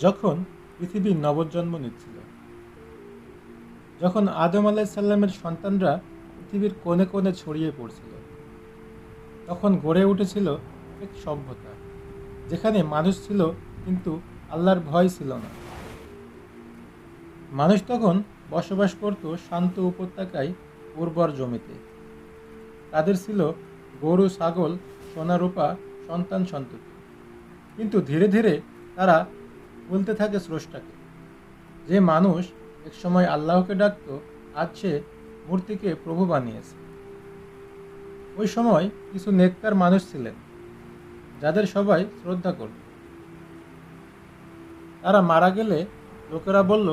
যখন পৃথিবী নবজন্ম নিচ্ছিল, যখন আদম আলাইসাল্লামের সন্তানরা পৃথিবীর কোণে কোণে ছড়িয়ে পড়ছিল, তখন গড়ে উঠেছিল এক সভ্যতা যেখানে মানুষ ছিল কিন্তু আল্লাহর ভয় ছিল না। মানুষ তখন বসবাস করত শান্ত উপত্যকায় উর্বর জমিতে। তাদের ছিল গরু, ছাগল, সোনা রূপা, সন্তান সন্ততি। কিন্তু ধীরে ধীরে তারা বলতে থাকে স্রষ্টাকে। যে মানুষ একসময় আল্লাহকে ডাকত, আজ সে মূর্তিকে প্রভু বানিয়েছে। ওই সময় কিছু নেককার মানুষ ছিলেন যাদের সবাই শ্রদ্ধা করত। তারা মারা গেলে লোকেরা বলল,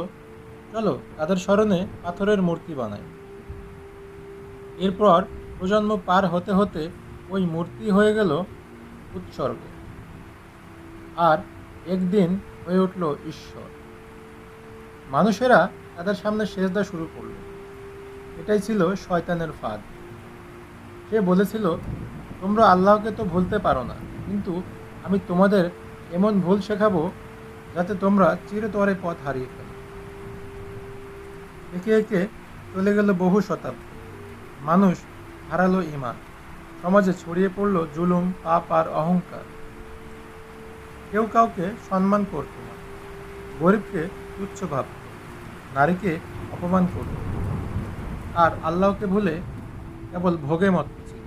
চলো তাদের স্মরণে পাথরের মূর্তি বানাই। এরপর প্রজন্ম পার হতে হতে ওই মূর্তি হয়ে গেল উৎসর্গ, আর একদিন হয়ে উঠল ঈশ্বর। মানুষেরা তাদের সামনে সেজদা শুরু করল। এটাই ছিল শয়তানের ফাঁদ। সে বলেছিল, তোমরা আল্লাহকে তো ভুলতে পারো না, কিন্তু আমি তোমাদের এমন ভুল শেখাবো যাতে তোমরা চিরতরে পথ হারিয়ে ফেলো। একে একে চলে গেল বহু শতাব্দী। মানুষ হারালো ঈমান। সমাজে ছড়িয়ে পড়ল জুলুম, পাপ আর অহংকার। কেউ কাউকে সম্মান করত না, গরিবকে তুচ্ছ ভাবত, নারীকে অপমান করত, আর আল্লাহকে ভুলে কেবল ভোগে মত্ত ছিল।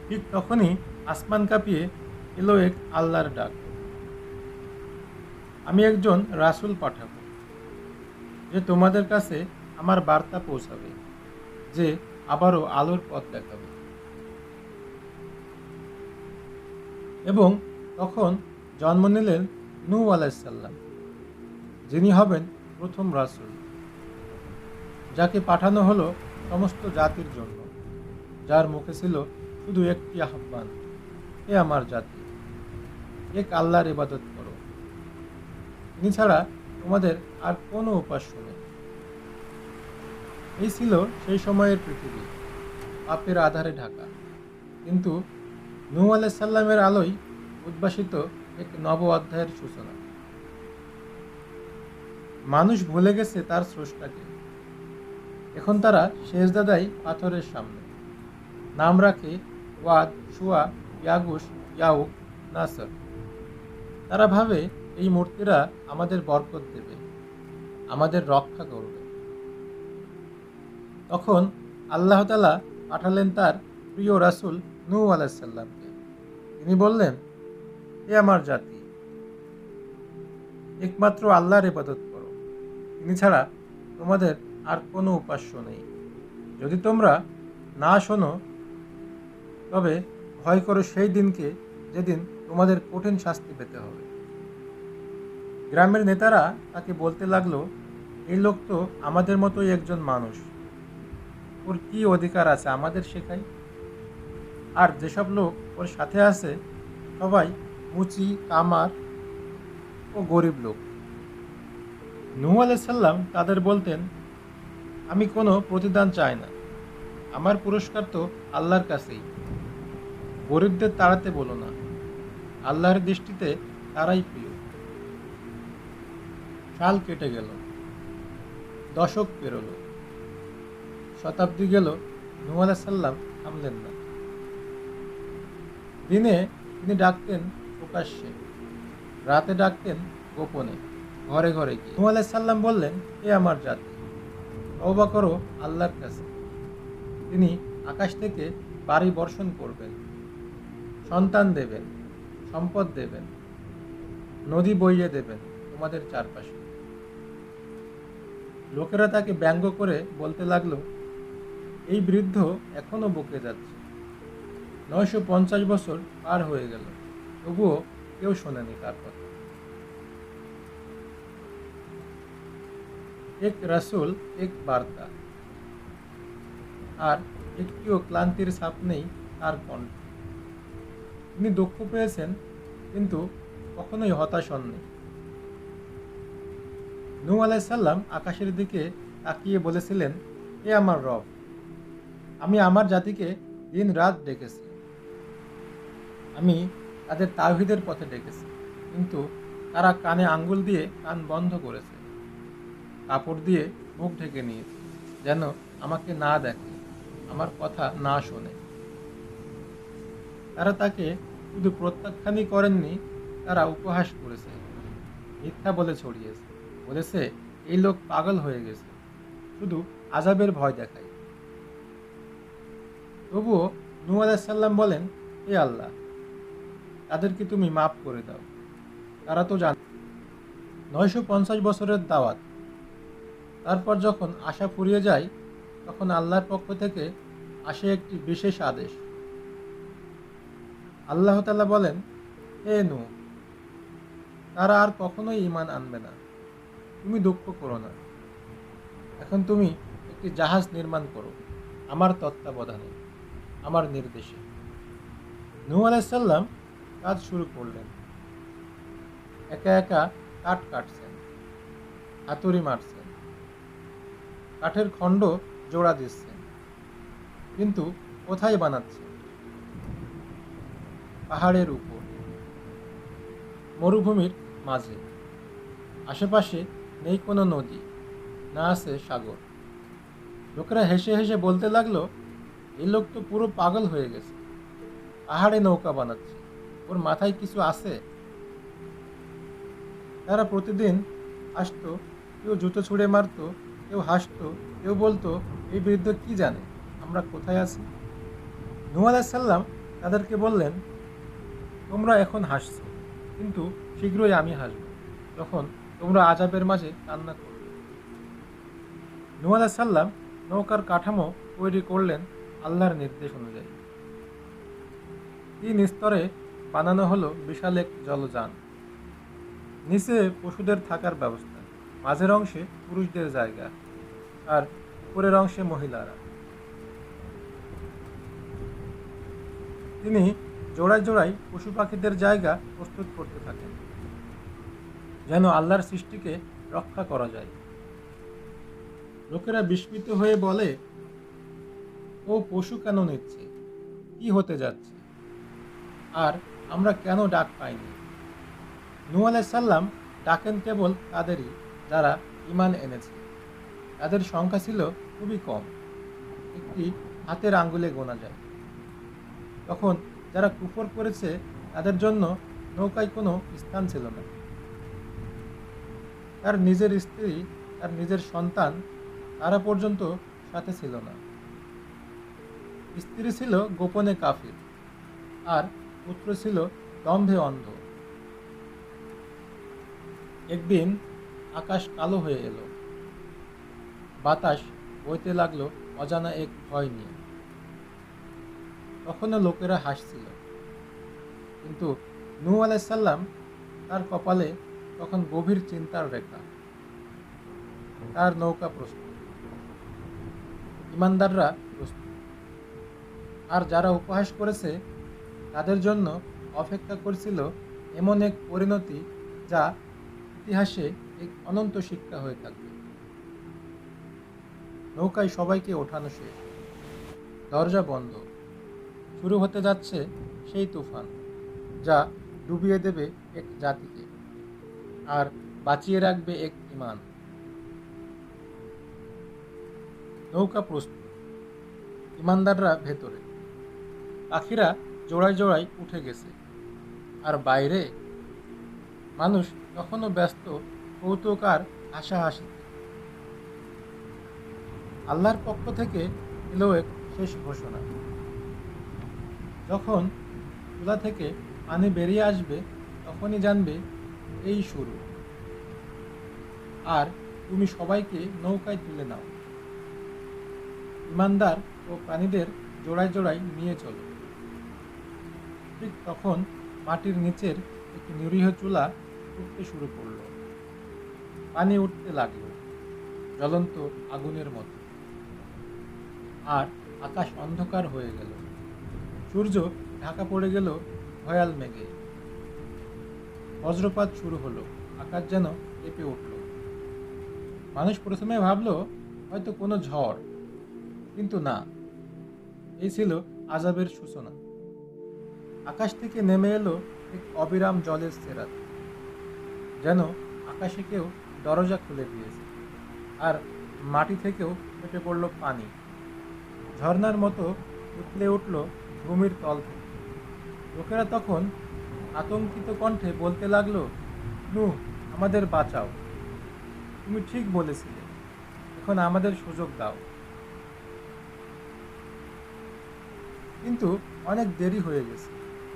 ঠিক তখনই আসমান কাঁপিয়ে এলো এক আল্লাহর ডাক, আমি একজন রাসূল পাঠাবো, যে তোমাদের কাছে আমার বার্তা পৌঁছাবে, যে আবারও আলোর পথ দেখাবে। এবং তখন জন্ম নিলেন নূহ আলাইসাল্লাম, যিনি হবেন প্রথম রাসূল, যাকে পাঠানো হলো সমস্ত জাতির জন্য, যার মুখে ছিল শুধু একটি আহ্বান, হে আমার জাতি, এক আল্লাহর ইবাদত করো, তিনি ছাড়া তোমাদের আর কোনো উপাস্য নেই। এই ছিল সেই সময়ের পৃথিবী, পাপের আধারে ঢাকা। কিন্তু নূহ আলাইসাল্লামের আলোয় উদ্ভাসিত এক নব অধ্যায়ের সূচনা। মানুষ ভুলে গেছে তার স্রষ্টাকে। এখন তারা সেজদা দেয় পাথরের সামনে, নাম রাখে ওয়াদ, শুয়া, ইয়াগুস, ইয়াউক, নাসর। তারা ভাবে এই মূর্তিরা আমাদের বরকত দেবে, আমাদের রক্ষা করবে। তখন আল্লাহ তাআলা পাঠালেন তার প্রিয় রাসূল নূহ আলাইসাল্লামকে। তিনি বললেন, হে আমার জাতি, একমাত্র আল্লাহর ইবাদত করো, তিনি ছাড়া তোমাদের আর কোনো উপাস্য নেই। যদি তোমরা না শোনো, তবে ভয় করো সেই দিনকে, যেদিন তোমাদের কঠিন শাস্তি পেতে হবে। গ্রামের নেতারা তাকে বলতে লাগলো, এই লোক তো আমাদের মতোই একজন মানুষ, ওর কি অধিকার আছে আমাদের শেখায়? আর যেসব লোক ওর সাথে আছে সবাই মুচি, কামার ও গরিব লোক। নূহ আলাইসাল্লাম তাদের বলতেন, আমি কোনো প্রতিদান চাই না, আমার পুরস্কার তো আল্লাহর কাছেই। গরিবদের তাড়াতে বলো না, আল্লাহর দৃষ্টিতে তারাই প্রিয়। সাল কেটে গেল, দশক পেরোলো, শতাব্দী গেল, নূহ আলাইসাল্লাম থামলেন না। দিনে তিনি ডাকতেন প্রকাশ্যে, রাতে ডাকতেন গোপনে, ঘরে ঘরে গিয়ে। নূহ আলাইসাল্লাম বললেন, এ আমার জাতি, তওবা করো আল্লাহর কাছে। তিনি আকাশ থেকে বাড়ি বর্ষণ করবেন, সন্তান দেবেন, সম্পদ দেবেন, নদী বইয়ে দেবেন তোমাদের চারপাশে। লোকেরা তাকে ব্যঙ্গ করে বলতে লাগলো, এই বৃদ্ধ এখনো বকে যাচ্ছে, 950 বছর পার হয়ে গেল, তবুও কেউ শোনেনি তার কথা। এক রাসূল, এক বার্তা, আর একটিও ক্লান্তির ছাপ নেই তার কণ্ঠে। তিনি দুঃখ পেয়েছেন, কিন্তু কখনোই হতাশ হননি। নূহ আলাইসাল্লাম আকাশের দিকে তাকিয়ে বলেছিলেন, হে আমার রব, আমি আমার জাতিকে দিন রাত ডেকেছি, আমি তাদের তাওহীদের পথে ডেকেছি, কিন্তু তারা কানে আঙ্গুল দিয়ে কান বন্ধ করেছে, কাপড় দিয়ে মুখ ঢেকে নিয়েছে, যেন আমাকে না দেখে, আমার কথা না শোনে। তারা তাকে শুধু প্রত্যাখ্যানই করেননি, তারা উপহাস করেছে, মিথ্যা বলে ছড়িয়েছে, বলেছে এই লোক পাগল হয়ে গেছে, শুধু আযাবের ভয় দেখায়। তবুও নূহ আলাইহিস সালাম বলেন, হে আল্লাহ, তাদেরকে তুমি মাফ করে দাও, তারা তো জানে। 950 বছরের দাওয়াত। তারপর যখন আশা ফুরিয়ে যায়, তখন আল্লাহর পক্ষ থেকে আসে একটি বিশেষ আদেশ। আল্লাহ তাআলা বলেন, হে নূহ, তারা আর কখনোই ঈমান আনবে না, তুমি দুঃখ করো না। এখন তুমি একটি জাহাজ নির্মাণ করো, আমার তত্ত্বাবধানে, আমার নির্দেশে। নূহ আলাইহিস সালাম কাজ শুরু করলেন। একা একা কাঠ কাটছেন, হাতুড়ি মারছেন, কাঠের খণ্ড জোড়া দিচ্ছেন। কিন্তু কোথায় বানাচ্ছেন? পাহাড়ের উপর, মরুভূমির মাঝে। আশেপাশে নেই কোনো নদী, না আছে সাগর। লোকেরা হেসে হেসে বলতে লাগলো, এই লোক তো পুরো পাগল হয়ে গেছে, পাহাড়ে নৌকা বানাচ্ছে, ওর মাথায় কিছু আছে। তারা প্রতিদিন আসতো, কেউ জুতো ছুঁড়ে মারতো, কেউ হাসতো, কেউ বলতো, এই বৃদ্ধ কি জানে আমরা কোথায় আছি। নূহ আলাইহিস সালাম তাদেরকে বললেন, তোমরা এখন হাসছো, কিন্তু শীঘ্রই আমি হাসব, যখন তোমরা আযাবের মাঝে কান্না করবে। নূহ আলাইহিস সালাম নৌকার কাঠামো তৈরি করলেন আল্লাহর নির্দেশ অনুযায়ী। 3 স্তরে বানানো হলো বিশাল এক জলযান। নিচে পশুদের থাকার ব্যবস্থা, মাঝের অংশে পুরুষদের জায়গা, আর উপরের অংশে মহিলারা। তিনি জোড়ায় জোড়ায় পশু পাখিদের জায়গা প্রস্তুত করতে থাকেন, যেন আল্লাহর সৃষ্টিকে রক্ষা করা যায়। লোকেরা বিস্মিত হয়ে বলে, ও পশু কেন নিচ্ছে, কি হতে যাচ্ছে, আর আমরা কেন ডাক পাইনি? নূহ আলাইহিস সালাম ডাকেন কেবল তাদেরই যারা ঈমান এনেছে। তাদের সংখ্যা ছিল খুবই কম, একটি হাতের আঙ্গুলে গোনা যায়। তখন যারা কুফর করেছে তাদের জন্য নৌকায় কোনো স্থান ছিল না। তার নিজের স্ত্রী, তার নিজের সন্তান, তারা পর্যন্ত সাথে ছিল না। স্ত্রী ছিল গোপনে কাফির, আর পুত্র ছিল দম্ভে অন্ধ। একদিন আকাশ কালো হয়ে এলো, বাতাস বইতে লাগলো অজানা এক ভয় নিয়ে। তখনও লোকেরা হাসছিল, কিন্তু নূহ আলাইহিস সালাম, তার কপালে তখন গভীর চিন্তার রেখা। তার নৌকা প্রস্তুত, ইমানদাররা প্রস্তুত, আর যারা উপহাস করেছে তাদের জন্য অপেক্ষা করছিল এমন এক পরিণতি যা ইতিহাসে এক অনন্ত শিক্ষা হয়ে থাকবে। নৌকায় সবাইকে ওঠানো শেষ, দরজা বন্ধ। শুরু হতে যাচ্ছে সেই তুফান যা ডুবিয়ে দেবে এক জাতিকে আর বাঁচিয়ে রাখবে এক ঈমান। নৌকা প্রস্তুত, ঈমানদাররা ভেতরে, পাখিরা জোড়ায় জোড়ায় উঠে গেছে, আর বাইরে মানুষ তখনও ব্যস্ত কৌতুক আর হাসাহাসিতে। আল্লাহর পক্ষ থেকে এলো এক শেষ ঘোষণা। যখন চুলা থেকে পানি বেরিয়ে আসবে, তখনই জানবে এই শুরু। আর তুমি সবাইকে নৌকায় তুলে নাও, ইমানদার ও প্রাণীদের জোড়ায় জোড়ায় নিয়ে চলো। ঠিক তখন মাটির নিচের একটি নিরীহ চুলা উঠতে শুরু করলো। পানি উঠতে লাগলো জ্বলন্ত আগুনের মতো, আর আকাশ অন্ধকার হয়ে গেল। সূর্য ঢাকা পড়ে গেল ভয়াল মেঘে। বজ্রপাত শুরু হলো, আকাশ যেন কেঁপে উঠল। মানুষ প্রথমে ভাবলো হয়তো কোনো ঝড়, কিন্তু না, এই ছিল আযাবের সূচনা। আকাশ থেকে নেমে এলো এক অবিরাম জলের সেরাত। যেন আকাশে কেউ দরজা খুলে দিয়েছে, আর মাটি থেকেও ফেটে পড়ল পানি, ঝর্ণার মতো উতলে উঠল ভূমির তল থেকে। লোকেরা তখন আতঙ্কিত কণ্ঠে বলতে লাগলো, নূহ, আমাদের বাঁচাও, তুমি ঠিক বলেছিলে, এখন আমাদের সুযোগ দাও। কিন্তু অনেক দেরি হয়ে গেছে।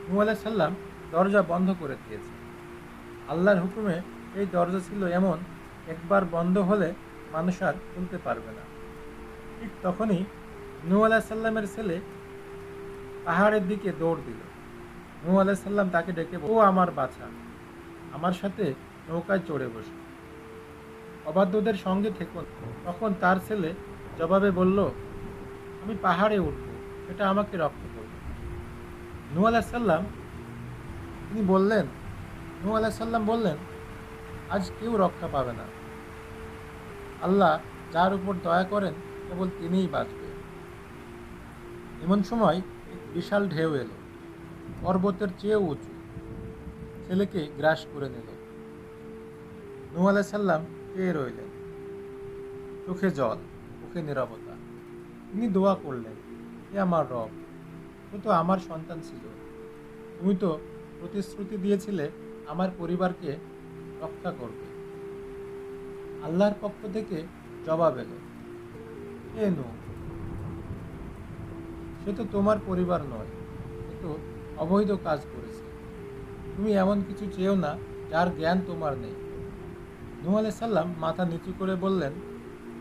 নূহ আলাইহিস সালাম দরজা বন্ধ করে দিয়েছে। আল্লাহর হুকুমে এই দরজা ছিল এমন, একবার বন্ধ হলে মানুষ আর খুলতে পারবে না। ঠিক তখনই নূহ আলাইহিস সালামের ছেলে পাহাড়ের দিকে দৌড় দিল। নূহ আলাইহিস সালাম তাকে ডেকে ও আমার বাছা, আমার সাথে নৌকায় চড়ে বসো, অবাধ্যদের সঙ্গে থেকো না। তখন তার ছেলে জবাবে বলল, আমি পাহাড়ে উঠব, এটা আমাকে রক্ষা করবে। নূহ আলাইহিস সালাম তিনি বললেন নূহ আলাইহিস সালাম বললেন, আজ কেউ রক্ষা পাবে না। আল্লাহ যার উপর দয়া করেন কেবল তিনিই বাঁচবে। এমন সময় এক বিশাল ঢেউ এলো, পর্বতের চেয়েও উঁচু, ছেলেকে গ্রাস করে নিল। নূহ আলাইহিস সালাম চেয়ে রইলেন, চোখে জল, মুখে নীরবতা। তিনি দোয়া করলেন, হে আমার রব, ও তো আমার সন্তান ছিল, তুমি তো প্রতিশ্রুতি দিয়েছিলে আমার পরিবারকে রক্ষা করবে। আল্লাহর পক্ষ থেকে জবাব এলো, হে নূহ, সে তো তোমার পরিবার নয়, সে তো অবৈধ কাজ করেছে। তুমি এমন কিছু চেয়েও না যার জ্ঞান তোমার নেই। নূহ আলাইহিস সালাম মাথা নিচু করে বললেন,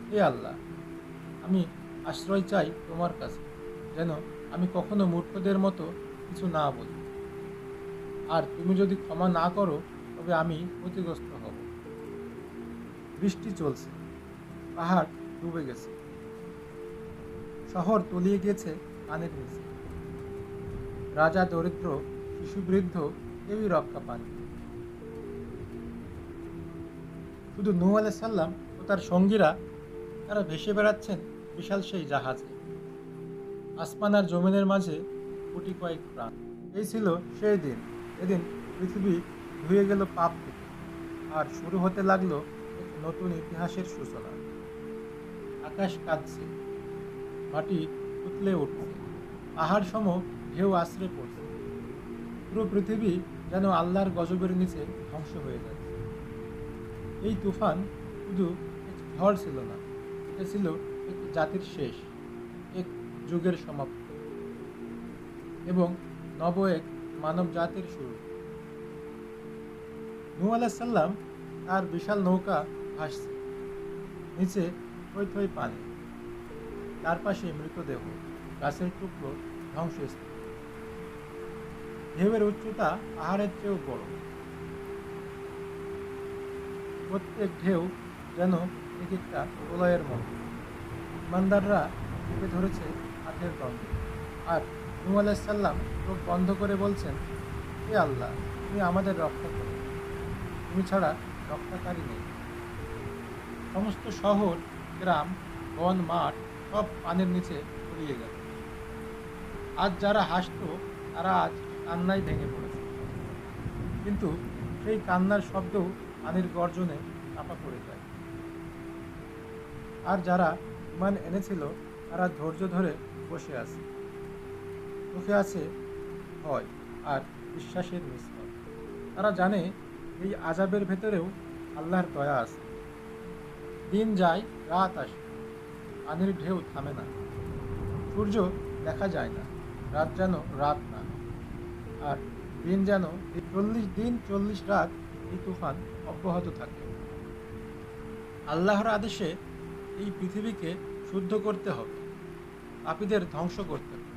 হে আল্লাহ, আমি আশ্রয় চাই তোমার কাছে, যেন আমি কখনো মূর্খদের মতো কিছু না বলি। আর তুমি যদি ক্ষমা না করো তবে আমি ক্ষতিগ্রস্ত হব। বৃষ্টি চলছে, পাহাড় ডুবে গেছে, শহর তলিয়ে গেছে পানির নিচে। রাজা দরিদ্র, শিশু বৃদ্ধ, কেউই রক্ষা পাননি। শুধু নূহ আলাইহিস সালাম ও তার সঙ্গীরা, তারা ভেসে বেড়াচ্ছেন বিশাল সেই জাহাজে। আসমান আর জমিনের মাঝে কোটি কয়েক প্রাণ। এই ছিল সেই দিন, এদিন পৃথিবী ধুয়ে গেল পাপ থেকে, আর শুরু হতে লাগলো এক নতুন ইতিহাসের সূচনা। আকাশ কাঁদছে, মাটি উতলে উঠছে, পাহাড় সম ঢেউ আছড়ে পড়ছে। পুরো পৃথিবী যেন আল্লাহর গজবের নিচে ধ্বংস হয়ে যাচ্ছে। এই তুফান শুধু এক ঝড় ছিল না, এটা ছিল এক জাতির শেষ, এক যুগের সমাপ্তি, এবং নব এক মানব জাতির শুরু। নূহ আলাইহিস সালাম তার বিশাল নৌকা ভাসছে, নিচে থই থই পানি, চারপাশে মৃতদেহ, গাছের টুকরো, ধ্বংসস্তূপ। ঢেউয়ের উচ্চতা পাহাড়ের চেয়েও বড়, প্রত্যেক ঢেউ যেন এক একটা প্রলয়ের মতো। ইমানদাররা চেপে ধরেছে হাতের দ্বন্দ্বে, আর নূহ আলাইহিস সালাম চোখ বন্ধ করে বলছেন, হে আল্লাহ, তুমি আমাদের রক্ষা করো, তুমি ছাড়া রক্ষাকারী নেই। সমস্ত শহর, গ্রাম, বন, মাঠ সব পানির নিচে তলিয়ে গেল। আজ যারা হাসত তারা আজ কান্নায় ভেঙে পড়েছে, কিন্তু সেই কান্নার শব্দও পানির গর্জনে চাপা পড়ে যায়। আর যারা ঈমান এনেছিল তারা ধৈর্য ধরে বসে আছে, চোখে আছে ভয় আর বিশ্বাসের মিশ্রণ। তারা জানে এই আযাবের ভেতরেও আল্লাহর দয়া আছে। দিন যায়, রাত আসে, পানির ঢেউ থামে না, সূর্য দেখা যায় না, রাত যেন রাত না, আর দিন যেন 40 দিন 40 রাত এই তুফান অব্যাহত থাকে। আল্লাহর আদেশে এই পৃথিবীকে শুদ্ধ করতে হবে, পাপীদের ধ্বংস করতে হবে,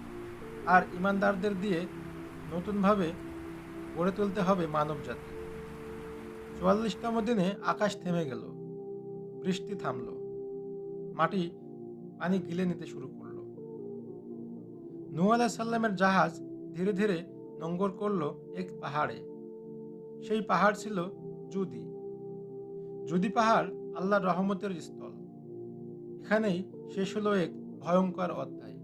আর ইমানদারদের দিয়ে নতুনভাবে গড়ে তুলতে হবে মানব জাতি। 44তম দিনে আকাশ থেমে গেল, বৃষ্টি থামল, মাটি পানি গিলে নিতে শুরু করলো। নূহ আলাইহিস সালামের জাহাজ ধীরে ধীরে নোঙ্গর করলো এক পাহাড়ে। সেই পাহাড় ছিল জুদি। জুদি পাহাড় আল্লাহর রহমতের স্থল। এখানেই শেষ হলো এক ভয়ঙ্কর অধ্যায়।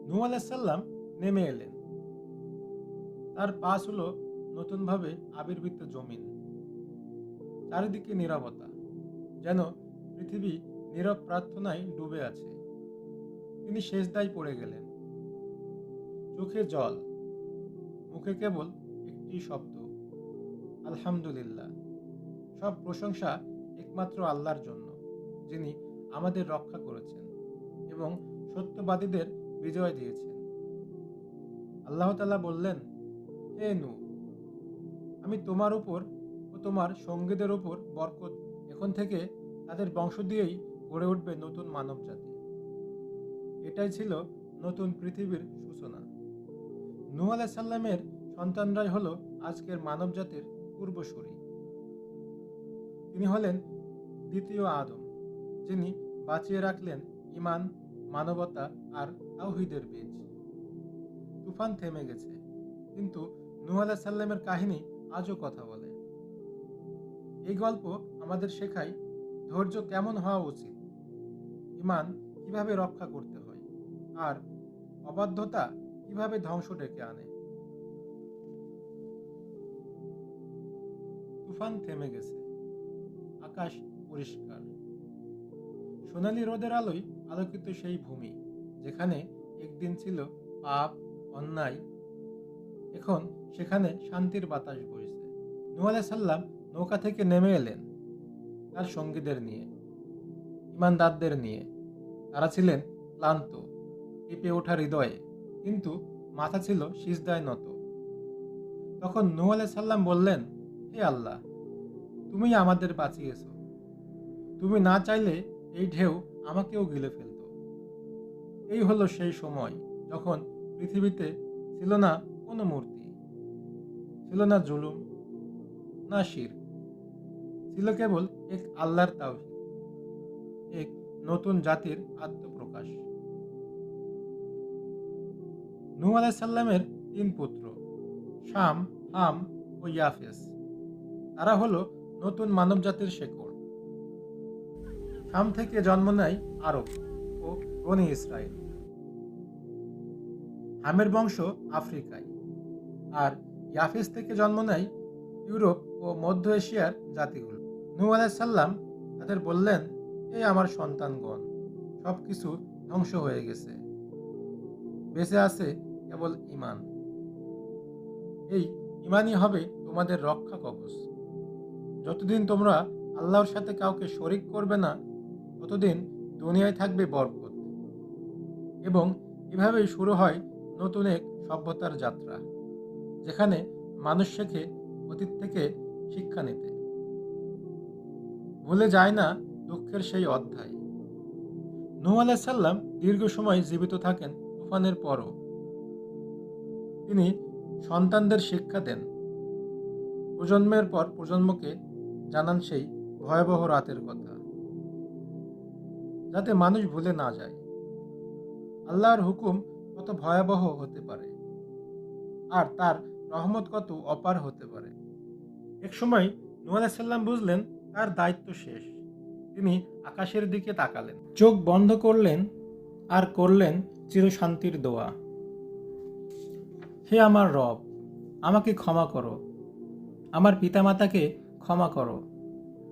নূহ আলাইহিস সালাম নেমে এলেন, তার পা ছিল নতুনভাবে আবির্ভূত জমিন। চারিদিকে নীরবতা, যেন পৃথিবী নীরব প্রার্থনায় ডুবে আছে। তিনি সেজদায় পড়ে গেলেন, চোখে জল, মুখে কেবল একটি শব্দ, আলহামদুলিল্লাহ। সব প্রশংসা একমাত্র আল্লাহর জন্য, যিনি আমাদের রক্ষা করেছেন এবং সত্যবাদীদের বিজয় দিয়েছেন। আল্লাহ তাআলা বললেন, হে নূহ, আমি তোমার উপর ও তোমার সঙ্গীদের উপর বরকত। এখন থেকে তাদের বংশ দিয়েই গড়ে উঠবে নতুন মানব জাতি। এটাই ছিল নতুন পৃথিবীর সূচনা। নূহ আলাইহিস সালামের সন্তানরাই হলো আজকের মানব জাতির পূর্বসূরি। তিনি হলেন দ্বিতীয় আদম, যিনি বাঁচিয়ে রাখলেন ঈমান, মানবতা আর তাওহীদের বীজ। তুফান থেমে গেছে, কিন্তু নূহ আলাইহিস সালামের কাহিনী আজও কথা বলে। এই গল্প আমাদের শেখায় ধৈর্য কেমন হওয়া উচিত, ঈমান কিভাবে রক্ষা করতে হয়, আর অবাধ্যতা কিভাবে ধ্বংস ডেকে আনে। তুফান থেমে গেছে, আকাশ পরিষ্কার, সোনালী রোদের আলোয় আলোকিত সেই ভূমি যেখানে একদিন ছিল পাপ, অন্যায়। এখন সেখানে শান্তির বাতাস বইছে। নূহ আলাইহিস সালাম নৌকা থেকে নেমে এলেন তার সঙ্গীদের নিয়ে, ঈমানদারদের নিয়ে। তারা ছিলেন ক্লান্ত, কেঁপে ওঠা হৃদয়ে, কিন্তু মাথা ছিল সিজদায় নত। তখন নূহ আলাইহিস সালাম বললেন, হে আল্লাহ, তুমি আমাদের বাঁচিয়েছ। তুমি না চাইলে এই ঢেউ আমাকেও গিলে ফেলত। এই হলো সেই সময় যখন পৃথিবীতে ছিল না কোনো মূর্তি, ছিল না জুলুম, না শিরক, ছিল কেবল এক আল্লাহর তাওহীদ, এক নতুন জাতির আত্মপ্রকাশ। নূহ আলাইহিস সালামের 3 পুত্র, শাম, হাম ও ইয়াফেস। তারা হলো নতুন মানব জাতির শেকড়। শাম থেকে জন্ম নেয় আরব ও বনি ইসরায়েল। হামের বংশ আফ্রিকায়, আর ইয়াফেস থেকে জন্ম নেয় ইউরোপ ও মধ্য এশিয়ার জাতিগুলো। নূহ আলাইহিস সালাম তাদের বললেন, এই আমার সন্তানগণ, সবকিছু ধ্বংস হয়ে গেছে, বেঁচে আছে কেবল ঈমান। এই ঈমানই হবে তোমাদের রক্ষা কবচ। যতদিন তোমরা আল্লাহর সাথে কাউকে শরিক করবে না, ততদিন দুনিয়ায় থাকবে বরকত। এবং এভাবেই শুরু হয় নতুন এক সভ্যতার যাত্রা, যেখানে মানুষ শেখে অতীত থেকে শিক্ষা নিতে, ভুলে যায় না দুঃখের সেই অধ্যায়। নূহ আলাইহিস সালাম দীর্ঘ সময় জীবিত থাকেন তুফানের পরও। তিনি সন্তানদের শিক্ষা দেন, প্রজন্মের পর প্রজন্মকে জানান সেই ভয়াবহ রাতের কথা, যাতে মানুষ ভুলে না যায় আল্লাহর হুকুম কত ভয়াবহ হতে পারে, আর তার রহমত কত অপার হতে পারে। এক সময় নূহ আলাইহিস সালাম বুঝলেন তার দায়িত্ব শেষ। তিনি আকাশের দিকে তাকালেন, চোখ বন্ধ করলেন আর করলেন চিরশান্তির দোয়া। হে আমার রব, আমাকে ক্ষমা করো, আমার পিতামাতাকে ক্ষমা করো,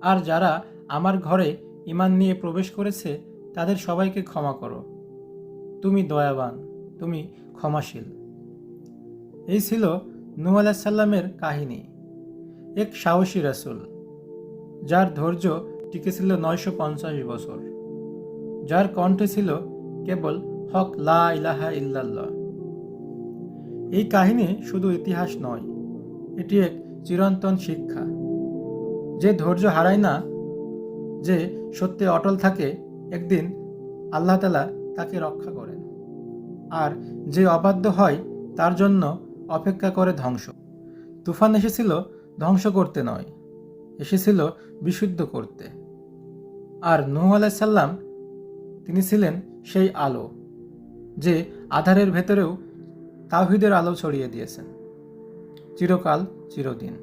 আর যারা আমার ঘরে ঈমান নিয়ে প্রবেশ করেছে তাদের সবাইকে ক্ষমা করো। তুমি দয়াবান, তুমি ক্ষমাশীল। এই ছিল নূহ আলাইহিস সালামের কাহিনী। এক সাহসী রাসূল, যার ধৈর্য টিকেছিল 950 বছর, যার কণ্ঠে ছিল কেবল হক লা ইলাহা ইল্লাল্লাহ। এই কাহিনী শুধু ইতিহাস নয়, এটি এক চিরন্তন শিক্ষা। যে ধৈর্য হারায় না, যে সত্যে অটল থাকে, একদিন আল্লাহ তাআলা তাকে রক্ষা করেন। আর যে অবাধ্য হয়, তার জন্য অপেক্ষা করে ধ্বংস। তুফান এসেছিল ধ্বংস করতে নয়, এসেছিল বিশুদ্ধ করতে। আর নূহ আলাইহিস সালাম, তিনি ছিলেন সেই আলো, যে আঁধারের ভেতরেও তাওহীদের আলো ছড়িয়ে দিয়েছেন চিরকাল চিরদিন।